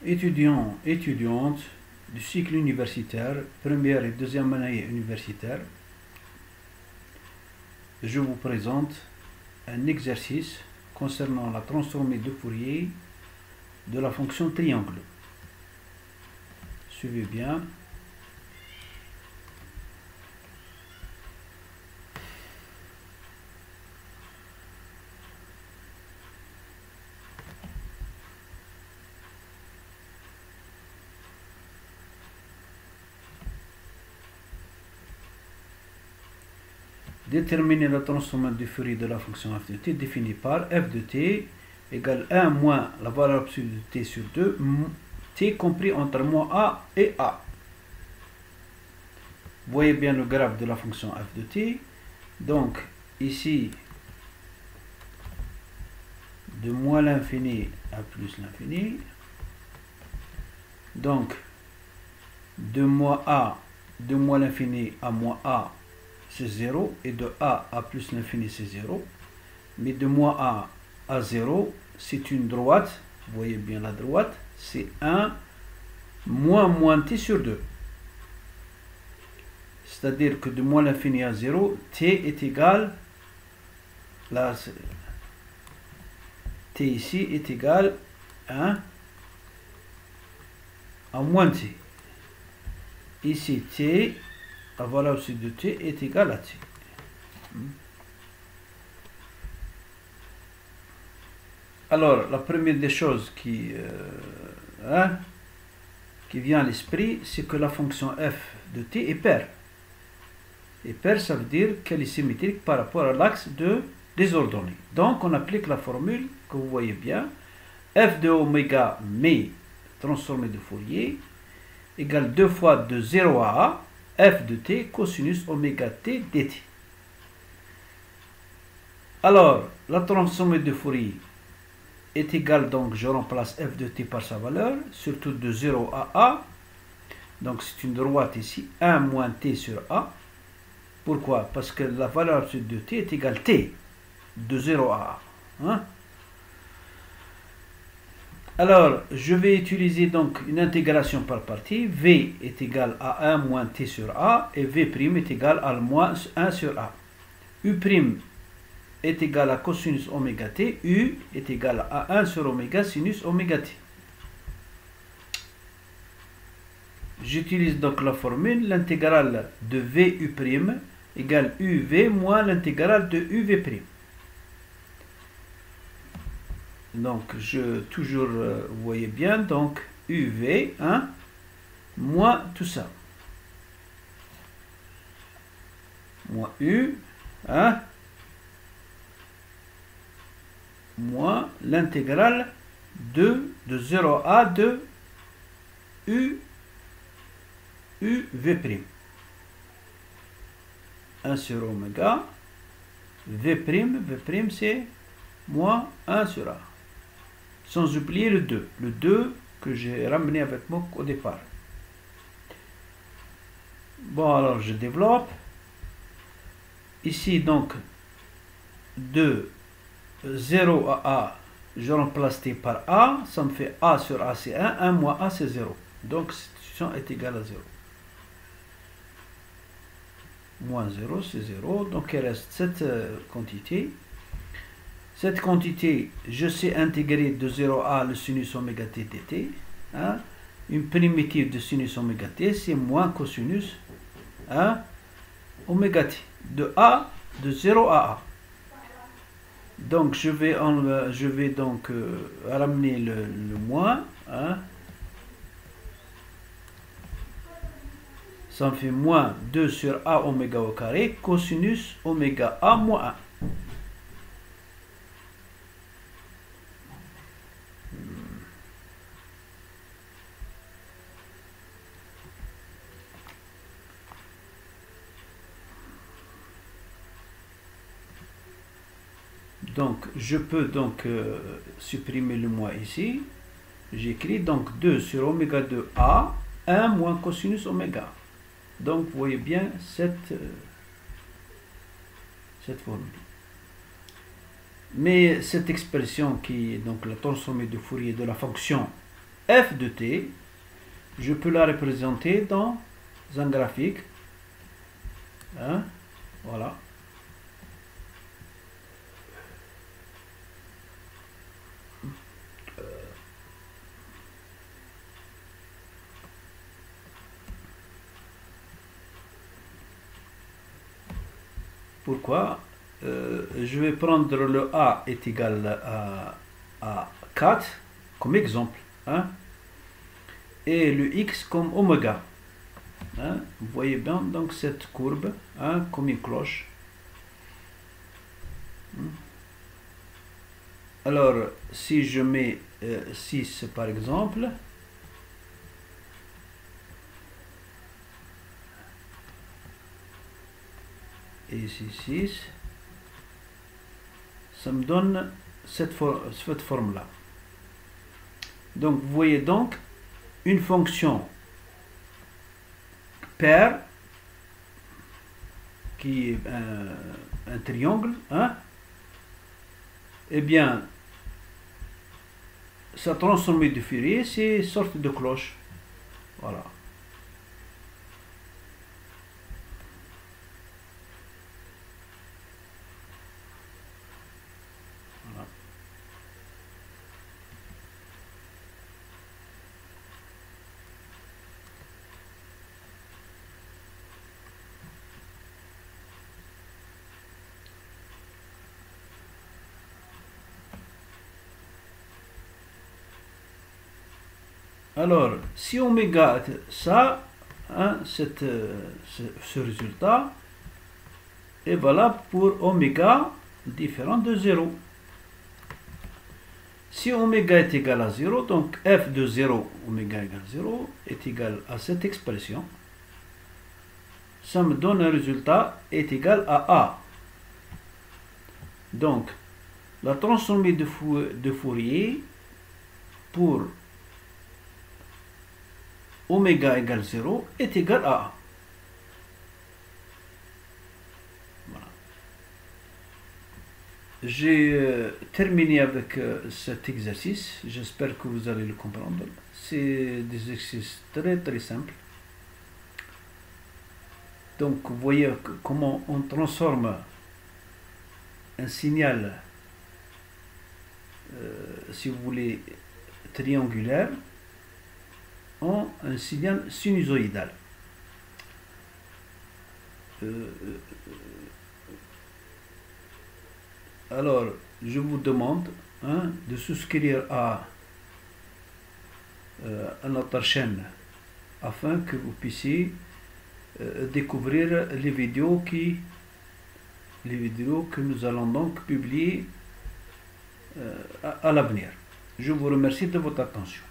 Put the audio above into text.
Étudiants, étudiantes du cycle universitaire, première et deuxième année universitaire, je vous présente un exercice concernant la transformée de Fourier de la fonction triangle. Suivez bien. Déterminer la transformée de Fourier de la fonction f de t définie par f de t égale 1 moins la valeur absolue de t sur 2, t compris entre moins a et a. Vous voyez bien le graphe de la fonction f de t. Donc, ici, de moins l'infini à plus l'infini. Donc, de moins l'infini à moins a, c'est 0, et de a à plus l'infini, c'est 0. Mais de moins a à 0, c'est une droite, vous voyez bien la droite, c'est 1 moins t sur 2. C'est-à-dire que de moins l'infini à 0, t est égal, là, t ici est égal à 1 à moins t. Ici, t, la valeur absolue de t est égale à t. Alors, la première des choses qui vient à l'esprit, c'est que la fonction f de t est paire. Et paire, ça veut dire qu'elle est symétrique par rapport à l'axe des ordonnées. Donc, on applique la formule que vous voyez bien. F de oméga, mais transformé de Fourier, égale 2 fois de 0 à a, f de t cosinus oméga t dt. Alors, la transformée de Fourier est égale, donc je remplace f de t par sa valeur, surtout de 0 à a. Donc c'est une droite ici, 1 moins t sur a. Pourquoi? Parce que la valeur absolue de t est égale t, de 0 à a. Hein? Alors, je vais utiliser donc une intégration par partie. V est égal à 1 moins t sur a, et V' est égal à moins 1 sur a. U' est égal à cosinus oméga t, U est égal à 1 sur oméga sinus oméga t. J'utilise donc la formule, l'intégrale de VU' égale UV moins l'intégrale de UV'. Donc, toujours, vous voyez bien, donc UV, hein, moins tout ça. Moins U, hein, moins l'intégrale de 0 à de UV'. 1 sur oméga, V' c'est moins 1 sur A. Sans oublier le 2. Le 2 que j'ai ramené avec moi au départ. Bon, alors je développe. Ici, donc, de 0 à A, je remplace t par A. Ça me fait A sur A, c'est 1. 1 moins A, c'est 0. Donc, cette substitution est égale à 0. Moins 0, c'est 0. Donc, il reste cette quantité. Cette quantité, je sais intégrer de 0 à le sinus oméga t dt. Hein? Une primitive de sinus oméga t, c'est moins cosinus, hein, oméga t. De 0 à a. Donc, je vais donc ramener le moins. Hein? Ça me fait moins 2 sur a oméga au carré, cosinus oméga a moins 1. Donc, je peux donc supprimer le moins ici. J'écris donc 2 sur oméga de A, 1 moins cosinus oméga. Donc, vous voyez bien cette formule. Mais cette expression qui est donc la transformée de Fourier de la fonction f de t, je peux la représenter dans un graphique. Hein? Voilà. Pourquoi? Je vais prendre le a est égal à 4 comme exemple, hein? Et le x comme oméga. Hein? Vous voyez bien donc cette courbe, hein, comme une cloche. Alors, si je mets 6 par exemple, et ici 6, ça me donne cette forme-là. Donc, vous voyez donc une fonction paire qui est un triangle, hein? Eh bien, sa transformée de Fourier, c'est une sorte de cloche. Voilà. Voilà. Alors, si oméga ça, hein, ce résultat est valable pour oméga différent de 0. Si oméga est égal à 0, donc f de 0, oméga égale 0, est égal à cette expression. Ça me donne un résultat est égal à A. Donc, la transformée de Fourier pour oméga égale 0 est égal à A. Voilà. J'ai terminé avec cet exercice. J'espère que vous allez le comprendre. C'est des exercices très très simples. Donc, vous voyez comment on transforme un signal, si vous voulez, triangulaire en un signal sinusoïdal. Alors, je vous demande, hein, de souscrire à notre chaîne afin que vous puissiez découvrir les vidéos que nous allons donc publier à l'avenir. Je vous remercie de votre attention.